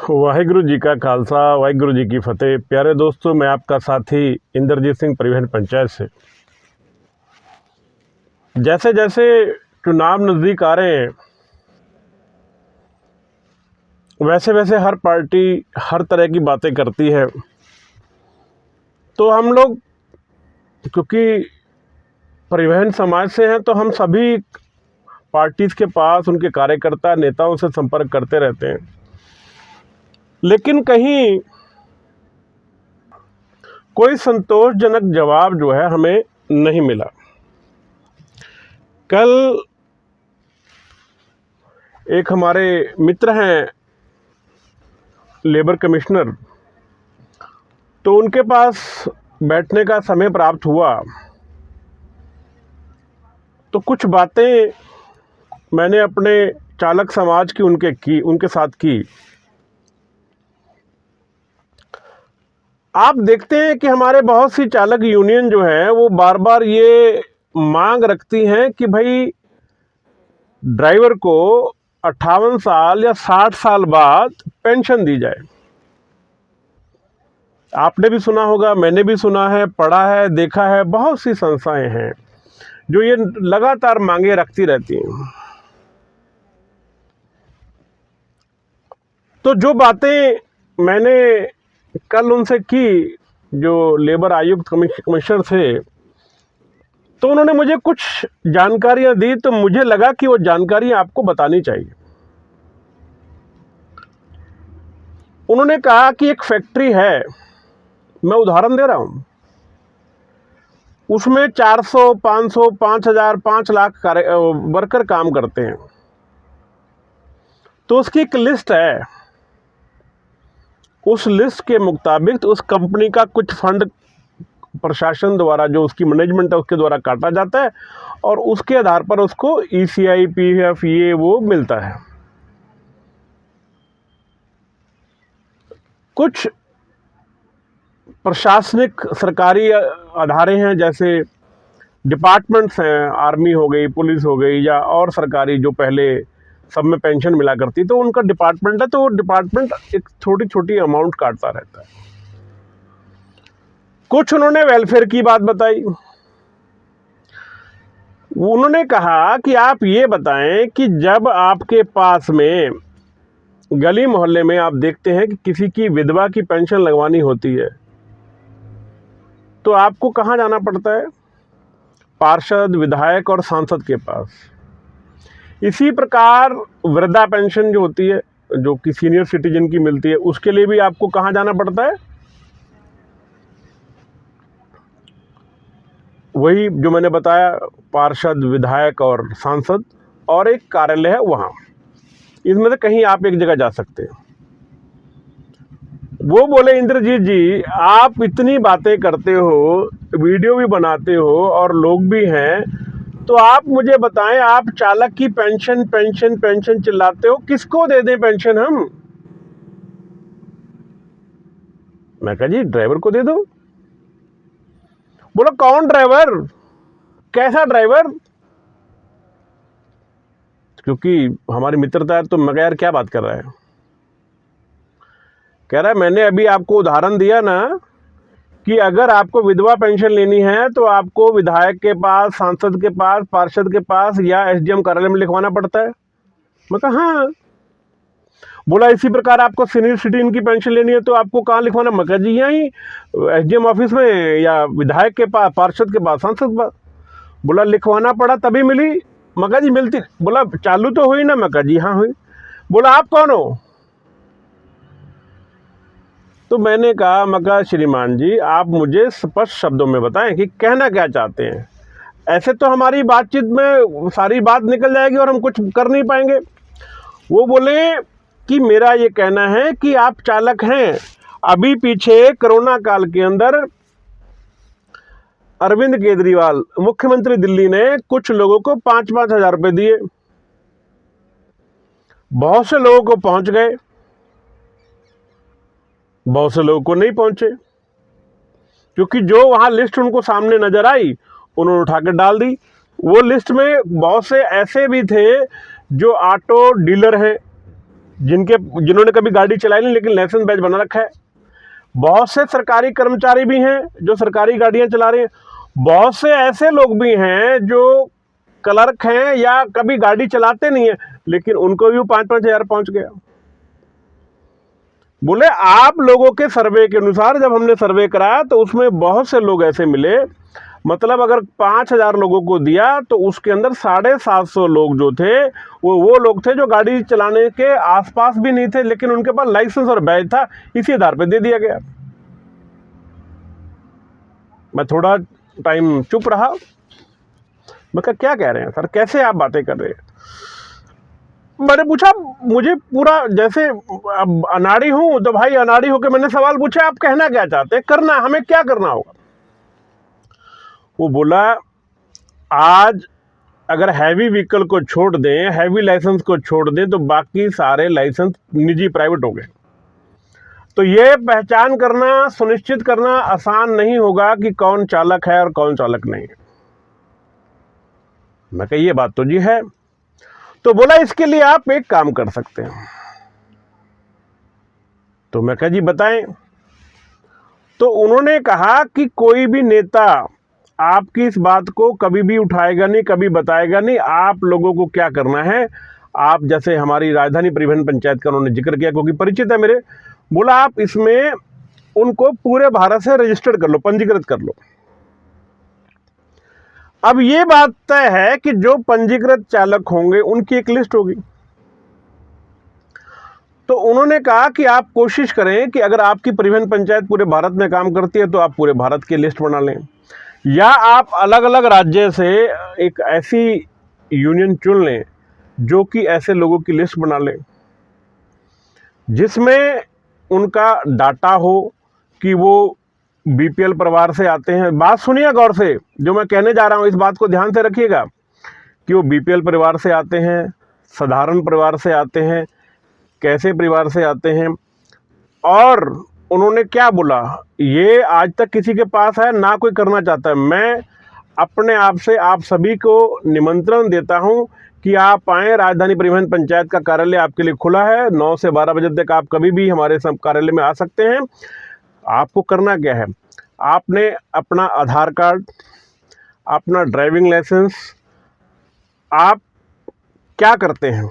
वाहिगुरु जी का खालसा, वाहिगुरु जी की फतेह। प्यारे दोस्तों, मैं आपका साथी इंद्रजीत सिंह परिवहन पंचायत से। जैसे जैसे चुनाव नज़दीक आ रहे हैं, वैसे वैसे हर पार्टी हर तरह की बातें करती है। तो हम लोग क्योंकि परिवहन समाज से हैं, तो हम सभी पार्टीज़ के पास उनके कार्यकर्ता नेताओं से संपर्क करते रहते हैं, लेकिन कहीं कोई संतोषजनक जवाब जो है हमें नहीं मिला। कल एक हमारे मित्र हैं लेबर कमिश्नर, तो उनके पास बैठने का समय प्राप्त हुआ। तो कुछ बातें मैंने अपने चालक समाज की उनके साथ की। आप देखते हैं कि हमारे बहुत सी चालक यूनियन जो है वो बार बार ये मांग रखती हैं कि भाई ड्राइवर को 58 साल या 60 साल बाद पेंशन दी जाए। आपने भी सुना होगा, मैंने भी सुना है, पढ़ा है, देखा है। बहुत सी संस्थाएं हैं जो ये लगातार मांगे रखती रहती हैं। तो जो बातें मैंने कल उनसे की, जो लेबर आयुक्त कमिश्नर थे, तो उन्होंने मुझे कुछ जानकारियां दी। तो मुझे लगा कि वो जानकारियां आपको बतानी चाहिए। उन्होंने कहा कि एक फैक्ट्री है, मैं उदाहरण दे रहा हूं, उसमें 400, 500, 5000, 5 लाख वर्कर काम करते हैं। तो उसकी एक लिस्ट है। उस लिस्ट के मुताबिक तो उस कंपनी का कुछ फंड प्रशासन द्वारा, जो उसकी मैनेजमेंट है, उसके द्वारा काटा जाता है और उसके आधार पर उसको ECI, PF ये वो मिलता है। कुछ प्रशासनिक सरकारी अदारे हैं, जैसे डिपार्टमेंट्स हैं, आर्मी हो गई, पुलिस हो गई, या और सरकारी जो पहले सब में पेंशन मिला करती, तो उनका डिपार्टमेंट है। तो वो डिपार्टमेंट एक छोटी छोटी अमाउंट काटता रहता है। कुछ उन्होंने वेलफेयर की बात बताई। उन्होंने कहा कि आप ये बताएं कि जब आपके पास में गली मोहल्ले में आप देखते हैं कि किसी की विधवा की पेंशन लगवानी होती है, तो आपको कहाँ जाना पड़ता है? पार्षद, विधायक और सांसद के पास। इसी प्रकार वृद्धा पेंशन जो होती है, जो कि सीनियर सिटीजन की मिलती है, उसके लिए भी आपको कहाँ जाना पड़ता है? वही जो मैंने बताया, पार्षद, विधायक और सांसद, और एक कार्यालय है वहाँ। इसमें से कहीं आप एक जगह जा सकते हैं। वो बोले, इंद्रजीत जी, आप इतनी बातें करते हो, वीडियो भी बनाते हो और लोग भी हैं, तो आप मुझे बताएं, आप चालक की पेंशन पेंशन पेंशन चिल्लाते हो, किसको दे दें पेंशन हम? मैं कहा जी, ड्राइवर को दे दो। बोलो, कौन ड्राइवर? कैसा ड्राइवर? क्योंकि हमारी मित्रता है, तो मैं यार क्या बात कर रहा है? कह रहा है, मैंने अभी आपको उदाहरण दिया ना कि अगर आपको विधवा पेंशन लेनी है तो आपको विधायक के पास, सांसद के पास, पार्षद के पास या SDM कार्यालय में लिखवाना पड़ता है। मैं कहा हाँ। बोला, इसी प्रकार आपको सीनियर सिटीजन की पेंशन लेनी है तो आपको कहाँ लिखवाना? मैं कहा जी, यहीं SDM ऑफिस में, या विधायक के पास, पार्षद के पास, सांसद के पास। बोला, लिखवाना पड़ा तभी मिली? मैं कहा जी, मिलती। बोला, चालू तो हुई ना? मैं कहा जी हाँ हुई। बोला, आप कौन हो? तो मैंने कहा श्रीमान जी, आप मुझे स्पष्ट शब्दों में बताएं कि कहना क्या चाहते हैं। ऐसे तो हमारी बातचीत में सारी बात निकल जाएगी और हम कुछ कर नहीं पाएंगे। वो बोले कि मेरा ये कहना है कि आप चालक हैं। अभी पीछे कोरोना काल के अंदर अरविंद केजरीवाल, मुख्यमंत्री दिल्ली, ने कुछ लोगों को 5-5 हजार रुपये दिए। बहुत से लोगों को पहुंच गए, बहुत से लोगों को नहीं पहुंचे, क्योंकि जो वहां लिस्ट उनको सामने नजर आई उन्होंने उठाकर डाल दी। वो लिस्ट में बहुत से ऐसे भी थे जो ऑटो डीलर हैं, जिन्होंने कभी गाड़ी चलाई नहीं लेकिन लाइसेंस बैच बना रखा है। बहुत से सरकारी कर्मचारी भी हैं जो सरकारी गाड़ियां चला रहे हैं। बहुत से ऐसे लोग भी हैं जो क्लर्क हैं या कभी गाड़ी चलाते नहीं है लेकिन उनको भी 5-5 हज़ार पहुंच गया। बोले आप लोगों के सर्वे के अनुसार जब हमने सर्वे कराया तो उसमें बहुत से लोग ऐसे मिले, मतलब अगर 5,000 लोगों को दिया तो उसके अंदर 750 लोग जो थे वो लोग थे जो गाड़ी चलाने के आसपास भी नहीं थे लेकिन उनके पास लाइसेंस और बैच था, इसी आधार पर दे दिया गया। मैं थोड़ा टाइम चुप रहा। मैं कहा क्या कह रहे हैं सर, कैसे आप बातें कर रहे हैं। मैंने पूछा, मुझे पूरा जैसे अब अनाड़ी हूं तो भाई अनाड़ी होकर मैंने सवाल पूछा आप कहना क्या चाहते हैं, करना हमें क्या करना होगा। वो बोला आज अगर हैवी व्हीकल को छोड़ दें, हैवी लाइसेंस को छोड़ दें तो बाकी सारे लाइसेंस निजी प्राइवेट हो गए। तो ये पहचान करना, सुनिश्चित करना आसान नहीं होगा कि कौन चालक है और कौन चालक नहीं है। मैं कहा ये बात तो जी है। तो बोला इसके लिए आप एक काम कर सकते हैं। तो मैं कहा जी बताएं। तो उन्होंने कहा कि कोई भी नेता आपकी इस बात को कभी भी उठाएगा नहीं, कभी बताएगा नहीं। आप लोगों को क्या करना है, आप जैसे हमारी राजधानी परिवहन पंचायत का उन्होंने जिक्र किया क्योंकि परिचित है मेरे। बोला आप इसमें उनको पूरे भारत से रजिस्टर्ड कर लो, पंजीकृत कर लो। अब ये बात तय है कि जो पंजीकृत चालक होंगे उनकी एक लिस्ट होगी। तो उन्होंने कहा कि आप कोशिश करें कि अगर आपकी परिवहन पंचायत पूरे भारत में काम करती है तो आप पूरे भारत की लिस्ट बना लें, या आप अलग अलग राज्य से एक ऐसी यूनियन चुन लें जो कि ऐसे लोगों की लिस्ट बना लें जिसमें उनका डाटा हो कि वो बीपीएल परिवार से आते हैं। बात सुनिए गौर से, जो मैं कहने जा रहा हूं इस बात को ध्यान से रखिएगा कि वो बीपीएल परिवार से आते हैं, साधारण परिवार से आते हैं, कैसे परिवार से आते हैं। और उन्होंने क्या बोला, ये आज तक किसी के पास है ना कोई करना चाहता है। मैं अपने आप से आप सभी को निमंत्रण देता हूं कि आप आएँ। राजधानी परिवहन पंचायत का कार्यालय आपके लिए खुला है। 9 से 12 बजे तक आप कभी भी हमारे सब कार्यालय में आ सकते हैं। आपको करना क्या है, आपने अपना आधार कार्ड, अपना ड्राइविंग लाइसेंस, आप क्या करते हैं,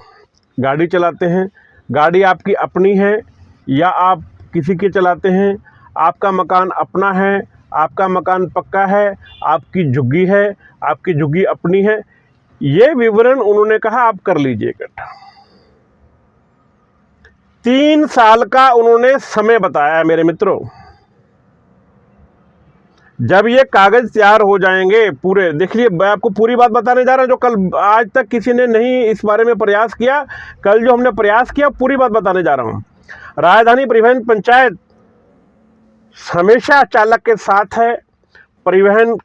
गाड़ी चलाते हैं, गाड़ी आपकी अपनी है या आप किसी की चलाते हैं, आपका मकान अपना है, आपका मकान पक्का है, आपकी झुग्गी है, आपकी झुग्गी अपनी है, ये विवरण उन्होंने कहा आप कर लीजिए इकट्ठा। 3 साल का उन्होंने समय बताया मेरे मित्रों। जब ये कागज तैयार हो जाएंगे पूरे, देखिए मैं आपको पूरी बात बताने जा रहा हूं जो कल आज तक किसी ने नहीं इस बारे में प्रयास किया। कल जो हमने प्रयास किया पूरी बात बताने जा रहा हूं। राजधानी परिवहन पंचायत हमेशा चालक के साथ है, परिवहन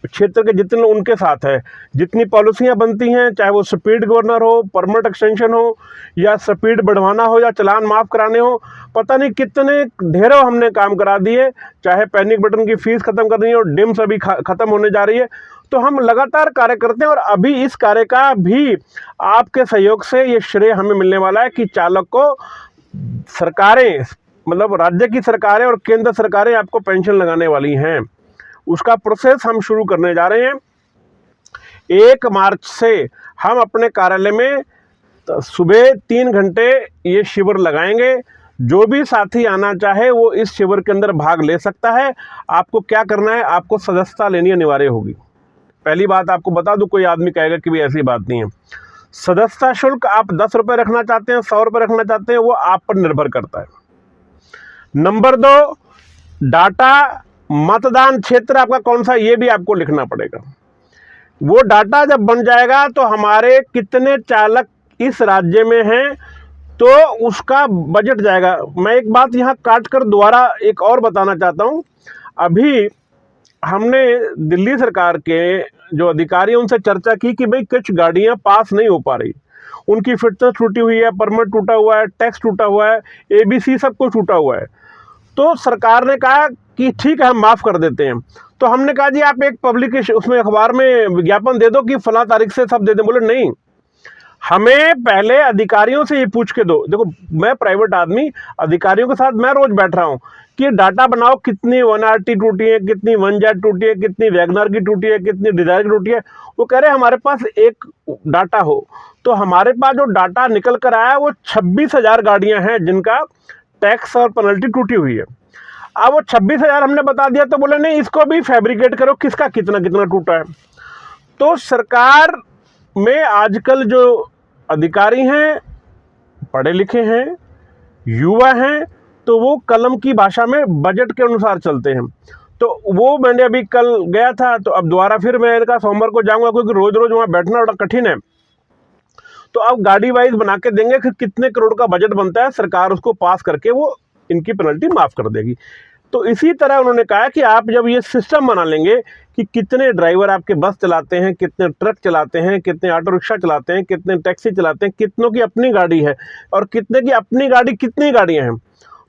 क्षेत्र के जितने उनके साथ है। जितनी पॉलिसियां बनती हैं, चाहे वो स्पीड गवर्नर हो, परमिट एक्सटेंशन हो, या स्पीड बढ़वाना हो, या चालान माफ़ कराने हो, पता नहीं कितने ढेरों हमने काम करा दिए। चाहे पैनिक बटन की फीस खत्म करनी है और डिम्स अभी खत्म होने जा रही है। तो हम लगातार कार्य करते हैं और अभी इस कार्य का भी आपके सहयोग से ये श्रेय हमें मिलने वाला है कि चालक को सरकारें, मतलब राज्य की सरकारें और केंद्र सरकारें आपको पेंशन लगाने वाली हैं। उसका प्रोसेस हम शुरू करने जा रहे हैं। 1 मार्च से हम अपने कार्यालय में सुबह 3 घंटे ये शिविर लगाएंगे। जो भी साथी आना चाहे वो इस शिविर के अंदर भाग ले सकता है। आपको क्या करना है, आपको सदस्यता लेनी अनिवार्य होगी। पहली बात आपको बता दूं, कोई आदमी कहेगा कि भी ऐसी बात नहीं है। सदस्यता शुल्क आप 10 रुपये रखना चाहते हैं, 100 रुपये रखना चाहते हैं, वो आप पर निर्भर करता है। नंबर 2, डाटा, मतदान क्षेत्र आपका कौन सा ये भी आपको लिखना पड़ेगा। वो डाटा जब बन जाएगा तो हमारे कितने चालक इस राज्य में हैं तो उसका बजट जाएगा। मैं एक बात यहाँ काट कर दोबारा एक और बताना चाहता हूँ। अभी हमने दिल्ली सरकार के जो अधिकारी हैं उनसे चर्चा की कि भाई कुछ गाड़ियाँ पास नहीं हो पा रही, उनकी फिटनेस टूटी हुई है, परमिट टूटा हुआ है, टैक्स टूटा हुआ है, ABC सब कुछ टूटा हुआ है। तो सरकार ने कहा कि ठीक है हम माफ़ कर देते हैं। तो हमने कहा जी आप एक पब्लिकेशन उसमें अखबार में विज्ञापन दे दो कि फला तारीख से सब दे दें। बोले नहीं, हमें पहले अधिकारियों से ये पूछ के दो। देखो, मैं प्राइवेट आदमी, अधिकारियों के साथ मैं रोज बैठ रहा हूँ कि डाटा बनाओ, कितनी 1RT टूटी है, कितनी 1Z टूटी है, कितनी वैगनर की टूटी है, कितनी डिजायर की टूटी है। वो कह रहे हैं हमारे पास एक डाटा हो। तो हमारे पास जो डाटा निकल कर आया वो 26,000 गाड़ियां हैं जिनका टैक्स और पेनल्टी टूटी हुई है। अब वो 26,000 हमने बता दिया तो बोले नहीं, इसको भी फैब्रिकेट करो, किसका कितना कितना टूटा है। तो सरकार में आजकल जो अधिकारी हैं, पढ़े लिखे हैं, युवा हैं, तो वो कलम की भाषा में बजट के अनुसार चलते हैं। तो वो मैंने अभी कल गया था, तो अब दोबारा फिर मैं कहा सोमवार को जाऊंगा, क्योंकि रोज रोज वहाँ बैठना बड़ा कठिन है। तो अब गाड़ी वाइज बना के देंगे कि कितने करोड़ का बजट बनता है, सरकार उसको पास करके वो इनकी पेनल्टी माफ कर देगी। तो इसी तरह उन्होंने कहा कि आप जब ये सिस्टम बना लेंगे कि कितने ड्राइवर आपके बस चलाते हैं, कितने ट्रक चलाते हैं, कितने ऑटो रिक्शा चलाते हैं, कितने टैक्सी चलाते हैं, कितनों की अपनी गाड़ी है और कितने की अपनी गाड़ी, कितनी गाड़ियां हैं,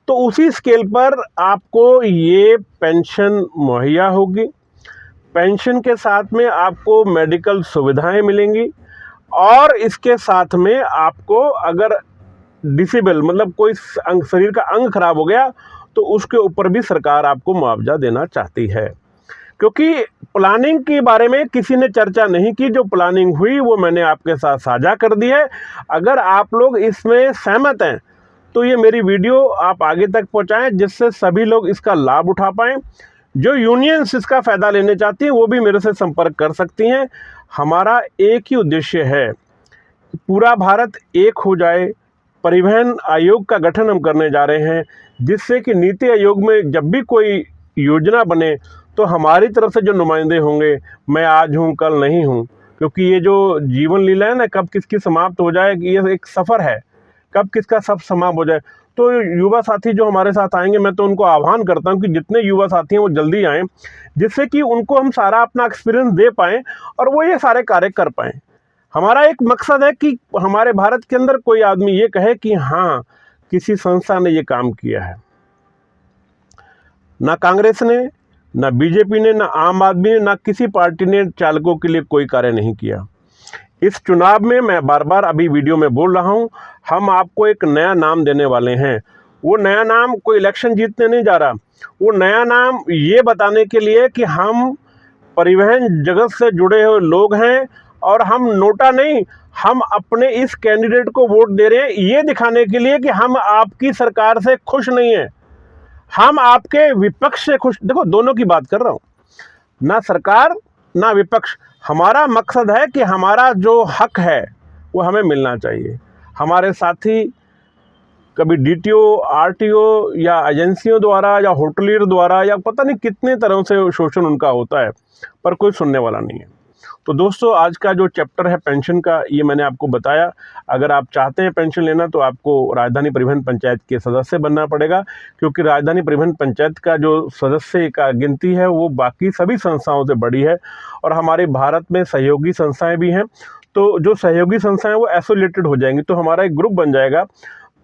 तो उसी स्केल पर आपको ये पेंशन मुहैया होगी। पेंशन के साथ में आपको मेडिकल सुविधाएं मिलेंगी और इसके साथ में आपको अगर डिसेबल मतलब कोई शरीर का अंग खराब हो गया तो उसके ऊपर भी सरकार आपको मुआवजा देना चाहती है। क्योंकि प्लानिंग के बारे में किसी ने चर्चा नहीं की, जो प्लानिंग हुई वो मैंने आपके साथ साझा कर दी है। अगर आप लोग इसमें सहमत हैं तो ये मेरी वीडियो आप आगे तक पहुंचाएं, जिससे सभी लोग इसका लाभ उठा पाएं। जो यूनियंस इसका फ़ायदा लेने चाहती हैं वो भी मेरे से संपर्क कर सकती हैं। हमारा एक ही उद्देश्य है, पूरा भारत एक हो जाए। परिवहन आयोग का गठन हम करने जा रहे हैं, जिससे कि नीति आयोग में जब भी कोई योजना बने तो हमारी तरफ से जो नुमाइंदे होंगे, मैं आज हूँ कल नहीं हूँ, क्योंकि ये जो जीवन लीला है ना, कब किसकी समाप्त हो जाए, ये एक सफ़र है, कब किसका सब समाप्त हो जाए। तो युवा साथी जो हमारे साथ आएंगे, मैं तो उनको आह्वान करता हूँ कि जितने युवा साथी हैं वो जल्दी आएँ, जिससे कि उनको हम सारा अपना एक्सपीरियंस दे पाएँ और वो ये सारे कार्य कर पाएँ। हमारा एक मकसद है कि हमारे भारत के अंदर कोई आदमी ये कहे कि हाँ, किसी संस्था ने ये काम किया है। ना कांग्रेस ने, ना बीजेपी ने, ना आम आदमी ने, ना किसी पार्टी ने चालकों के लिए कोई कार्य नहीं किया। इस चुनाव में मैं बार बार अभी वीडियो में बोल रहा हूँ, हम आपको एक नया नाम देने वाले हैं। वो नया नाम कोई इलेक्शन जीतने नहीं जा रहा, वो नया नाम ये बताने के लिए कि हम परिवहन जगत से जुड़े हुए लोग हैं और हम नोटा नहीं, हम अपने इस कैंडिडेट को वोट दे रहे हैं ये दिखाने के लिए कि हम आपकी सरकार से खुश नहीं हैं, हम आपके विपक्ष से खुश। देखो, दोनों की बात कर रहा हूँ, ना सरकार ना विपक्ष। हमारा मकसद है कि हमारा जो हक है वो हमें मिलना चाहिए। हमारे साथी कभी डीटीओ, आरटीओ या एजेंसियों द्वारा या होटलियर द्वारा या पता नहीं कितने तरह से शोषण उनका होता है, पर कोई सुनने वाला नहीं है। तो दोस्तों, आज का जो चैप्टर है पेंशन का, ये मैंने आपको बताया। अगर आप चाहते हैं पेंशन लेना तो आपको राजधानी परिवहन पंचायत के सदस्य बनना पड़ेगा, क्योंकि राजधानी परिवहन पंचायत का जो सदस्य का गिनती है वो बाकी सभी संस्थाओं से बड़ी है। और हमारे भारत में सहयोगी संस्थाएं भी हैं, तो जो सहयोगी संस्थाएं वो आइसोलेटेड हो जाएंगी, तो हमारा एक ग्रुप बन जाएगा।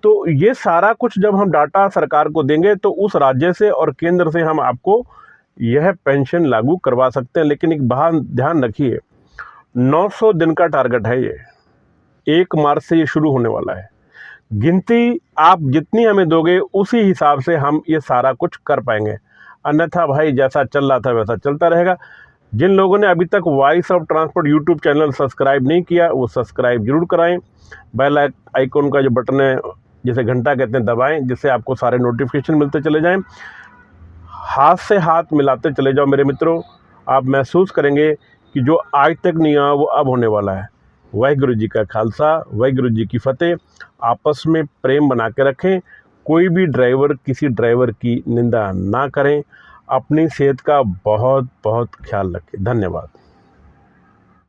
तो ये सारा कुछ जब हम डाटा सरकार को देंगे तो उस राज्य से और केंद्र से हम आपको यह पेंशन लागू करवा सकते हैं। लेकिन एक बात ध्यान रखिए, 900 दिन का टारगेट है ये, 1 मार्च से ये शुरू होने वाला है। गिनती आप जितनी हमें दोगे उसी हिसाब से हम ये सारा कुछ कर पाएंगे, अन्यथा भाई जैसा चल रहा था वैसा चलता रहेगा। जिन लोगों ने अभी तक voice of transport YouTube channel subscribe नहीं किया वो सब्सक्राइब जरूर कराएं। बेल आइकॉन का जो बटन है, जिसे घंटा कहते हैं, दबाएं, जिससे आपको सारे नोटिफिकेशन मिलते चले जाएं। हाथ से हाथ मिलाते चले जाओ मेरे मित्रों, आप महसूस करेंगे कि जो आज तक नहीं हुआ वो अब होने वाला है। वाहिगुरु जी का खालसा, वाहिगुरु जी की फतेह। आपस में प्रेम बना के रखें, कोई भी ड्राइवर किसी ड्राइवर की निंदा ना करें, अपनी सेहत का बहुत बहुत ख्याल रखें। धन्यवाद।